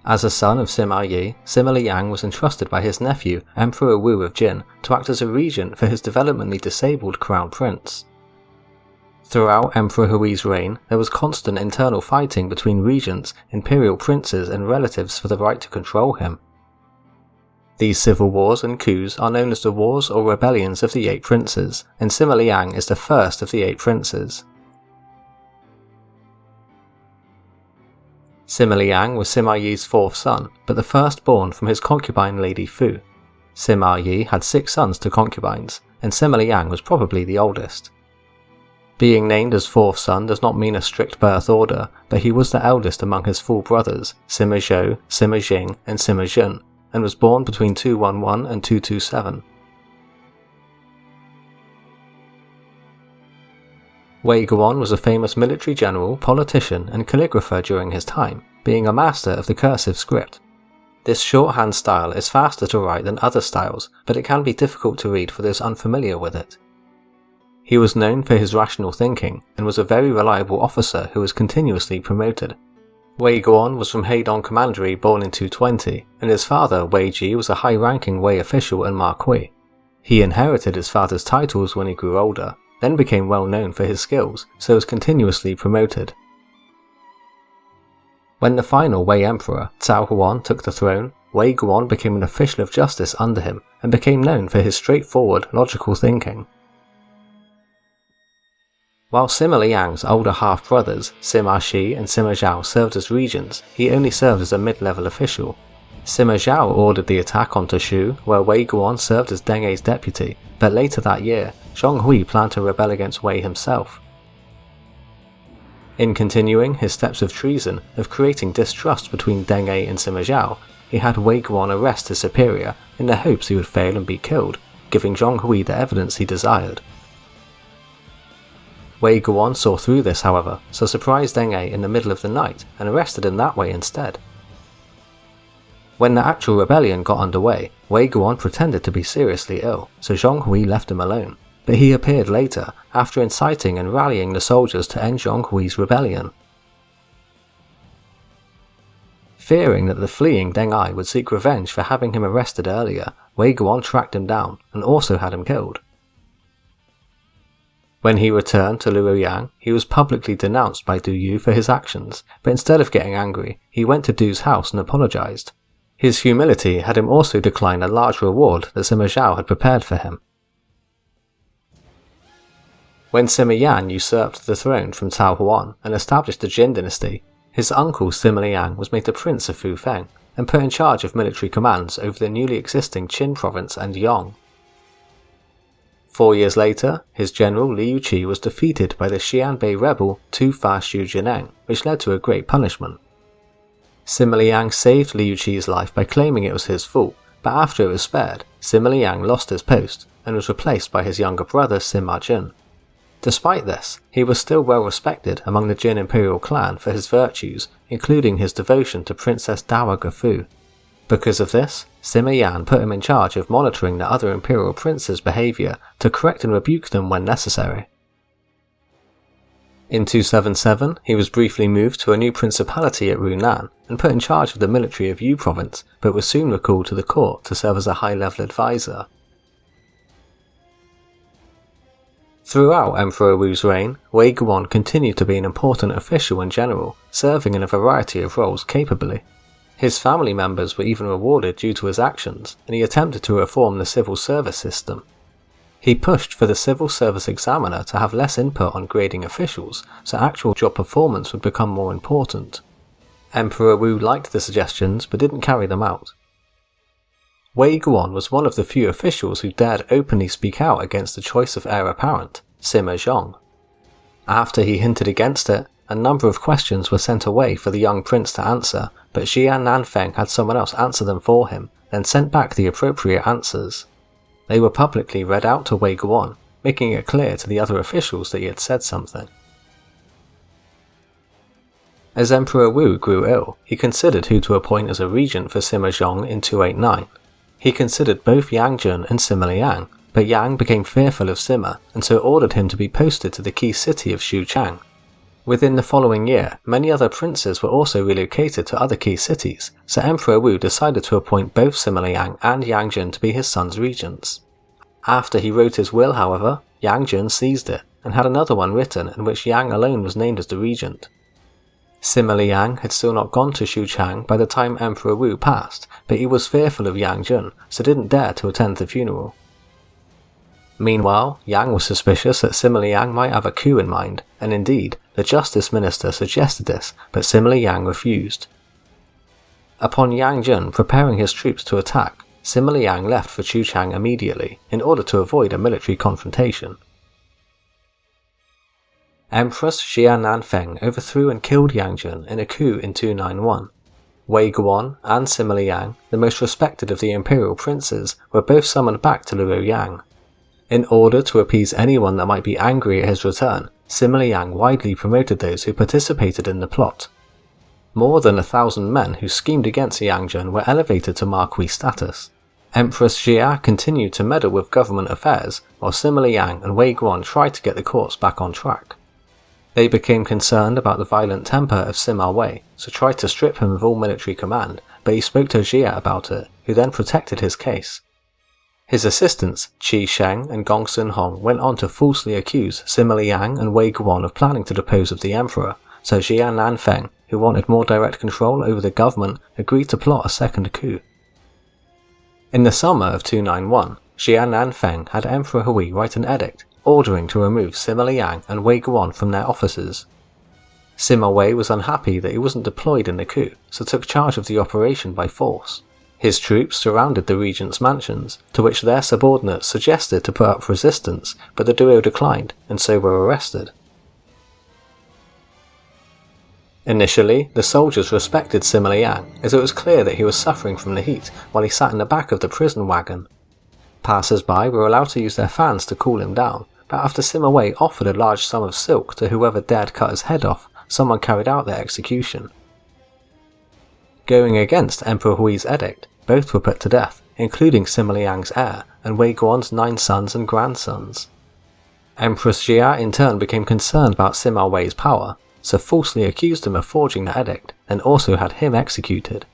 As a son of Sima Yi, Sima Liang was entrusted by his nephew, Emperor Wu of Jin, to act as a regent for his developmentally disabled crown prince. Throughout Emperor Huis' reign, there was constant internal fighting between regents, imperial princes and relatives for the right to control him. These civil wars and coups are known as the Wars or Rebellions of the Eight Princes, and Sima Liang is the first of the Eight Princes. Sima Liang was Sima Yi's fourth son, but the firstborn from his concubine Lady Fu. Sima Yi had 6 sons to concubines, and Sima Liang was probably the oldest. Being named as fourth son does not mean a strict birth order, but he was the eldest among his 4 brothers, Sima Zhou, Sima Jing and Sima Zhen, and was born between 211 and 227. Wei Guan was a famous military general, politician and calligrapher during his time, being a master of the cursive script. This shorthand style is faster to write than other styles, but it can be difficult to read for those unfamiliar with it. He was known for his rational thinking, and was a very reliable officer who was continuously promoted. Wei Guan was from Heidong Commandery born in 220, and his father Wei Ji was a high-ranking Wei official and marquis. He inherited his father's titles when he grew older, then became well known for his skills, so was continuously promoted. When the final Wei Emperor, Cao Huan, took the throne, Wei Guan became an official of justice under him and became known for his straightforward, logical thinking. While Sima Liang's older half-brothers, Sima Shi and Sima Zhao served as regents, he only served as a mid-level official. Sima Zhao ordered the attack onto Shu, where Wei Guan served as Deng Ai's deputy, but later that year, Songzhi planned to rebel against Wei himself. In continuing his steps of treason of creating distrust between Deng Ai and Sima Zhao, he had Wei Guan arrest his superior in the hopes he would fail and be killed, giving Songzhi the evidence he desired. Wei Guan saw through this, however, so surprised Deng Ai in the middle of the night and arrested him that way instead. When the actual rebellion got underway, Wei Guan pretended to be seriously ill, so Songzhi left him alone, but he appeared later after inciting and rallying the soldiers to end Songzhi's rebellion. Fearing that the fleeing Deng Ai would seek revenge for having him arrested earlier, Wei Guan tracked him down and also had him killed. When he returned to Luoyang, he was publicly denounced by Du Yu for his actions, but instead of getting angry, he went to Du's house and apologized. His humility had him also decline a large reward that Sima Zhao had prepared for him. When Sima Yan usurped the throne from Cao Huan and established the Jin dynasty, his uncle Sima Liang was made the Prince of Fu Feng and put in charge of military commands over the newly existing Qin province and Yong. 4 years later, his general Liu Qi was defeated by the Xianbei rebel Tu Fa Shu Jineng, which led to a great punishment. Sima Liang saved Liu Qi's life by claiming it was his fault, but after it was spared, Sima Liang lost his post and was replaced by his younger brother Sima Jun. Despite this, he was still well respected among the Jin imperial clan for his virtues, including his devotion to Princess Dowager Fu. Because of this, Sima Yan put him in charge of monitoring the other imperial princes' behaviour to correct and rebuke them when necessary. In 277, he was briefly moved to a new principality at Runan and put in charge of the military of Yu province, but was soon recalled to the court to serve as a high-level advisor. Throughout Emperor Wu's reign, Wei Guan continued to be an important official and general, serving in a variety of roles capably. His family members were even rewarded due to his actions, and he attempted to reform the civil service system. He pushed for the civil service examiner to have less input on grading officials, so actual job performance would become more important. Emperor Wu liked the suggestions but didn't carry them out. Wei Guan was one of the few officials who dared openly speak out against the choice of heir apparent, Sima Zhong. After he hinted against it, a number of questions were sent away for the young prince to answer, but Xian Nanfeng had someone else answer them for him, then sent back the appropriate answers. They were publicly read out to Wei Guan, making it clear to the other officials that he had said something. As Emperor Wu grew ill, he considered who to appoint as a regent for Sima Zhong in 289. He considered both Yang Jun and Sima Liang, but Yang became fearful of Sima and so ordered him to be posted to the key city of Xuchang. Within the following year, many other princes were also relocated to other key cities, so Emperor Wu decided to appoint both Sima Liang and Yang Jun to be his son's regents. After he wrote his will, however, Yang Jun seized it, and had another one written in which Yang alone was named as the regent. Sima Liang had still not gone to Xuchang by the time Emperor Wu passed, but he was fearful of Yang Jun, so didn't dare to attend the funeral. Meanwhile, Yang was suspicious that Sima Liang might have a coup in mind, and indeed, the justice minister suggested this, but Sima Liang refused. Upon Yang Jun preparing his troops to attack, Sima Liang left for Xuchang immediately, in order to avoid a military confrontation. Empress Xian'an Feng overthrew and killed Yang Jun in a coup in 291. Wei Guan and Sima Liang, the most respected of the imperial princes, were both summoned back to Luoyang. In order to appease anyone that might be angry at his return, Sima Liang widely promoted those who participated in the plot. More than 1,000 men who schemed against Yang Jun were elevated to marquis status. Empress Xia continued to meddle with government affairs, while Sima Liang and Wei Guan tried to get the courts back on track. They became concerned about the violent temper of Sima Wei, so tried to strip him of all military command, but he spoke to Xia about it, who then protected his case. His assistants, Qi Sheng and Gongsun Hong, went on to falsely accuse Sima Liang and Wei Guan of planning to depose of the emperor, so Xian'an Feng, who wanted more direct control over the government, agreed to plot a second coup. In the summer of 291, Xian'an Feng had Emperor Huis write an edict, ordering to remove Sima Liang and Wei Guan from their offices. Sima Wei was unhappy that he wasn't deployed in the coup, so took charge of the operation by force. His troops surrounded the regents' mansions, to which their subordinates suggested to put up resistance, but the duo declined, and so were arrested. Initially, the soldiers respected Sima Liang, as it was clear that he was suffering from the heat while he sat in the back of the prison wagon. Passers-by were allowed to use their fans to cool him down, but after Sima Wei offered a large sum of silk to whoever dared cut his head off, someone carried out their execution. Going against Emperor Hui's edict, both were put to death, including Sima Liang's heir and Wei Guan's 9 sons and grandsons. Empress Xia in turn became concerned about Sima Wei's power, so falsely accused him of forging the edict, and also had him executed.